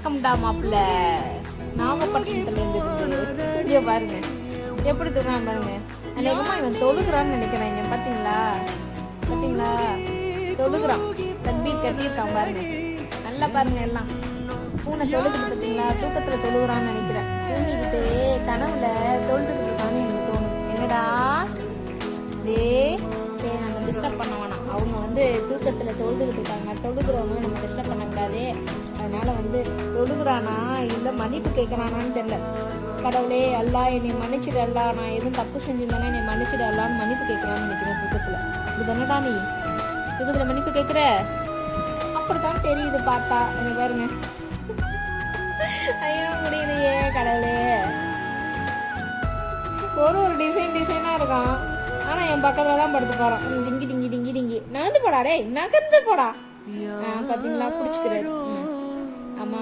வணக்கம்டா மாப்பிள்ள நாகப்பட்டினத்துல இருந்து இங்க பாருங்க எப்படி தூங்குறான் பாருங்க. அநேகமா இவன் தொழுகிறான்னு நினைக்கிறேன். இங்க பாத்தீங்களா பாத்தீங்களா தொழுகிறான். தக்பீர் கட்டியிருக்கான் பாருங்க. நல்லா பாருங்க எல்லாம் பூனை தொழுகுது பாத்தீங்களா. தூக்கத்துல தொழுகிறான்னு நினைக்கிறேன். தூங்கிக்கிட்டு கனவுல தொழுதுகிட்டு இருக்கான்னு எனக்கு தோணும். என்னடா டே சரி நம்ம டிஸ்டர்ப் பண்ண வேணாம். அவங்க வந்து தூக்கத்துல தொழுதுகிட்டு இருக்காங்க. தொழுகிறவங்க நம்ம டிஸ்டர்ப் பண்ணக்கூடாது. அதனால வந்து தொழுகிறானா இல்லை மன்னிப்பு கேட்கறானான்னு தெரியல. கடவுளே அல்லா என்னை மன்னிச்சிடு அல்லா, நான் எதுவும் தப்பு செஞ்சிருந்தேன்னா என்னை மன்னிச்சிடு அல்லான்னு மன்னிப்பு கேட்கறான்னு நினைக்கிறேன் தூக்கத்துல. இது தானடா நீ தூக்கத்துல மன்னிப்பு கேட்குற? அப்படித்தான் தெரியுது பார்த்தா. என்ன பாருங்க. ஐயோ முடியலையே கடவுளே. ஒரு டிசைனா இருக்கான். ஆனா என் பக்கத்துல தான் படுத்து போறான். டிங்கி டிங்கி டிங்கி டிங்கி நகர்ந்து போடா. டேய் நகர்ந்து போடா. பாத்தீங்களா புடிச்சுக்கிறாரு. ஆமா.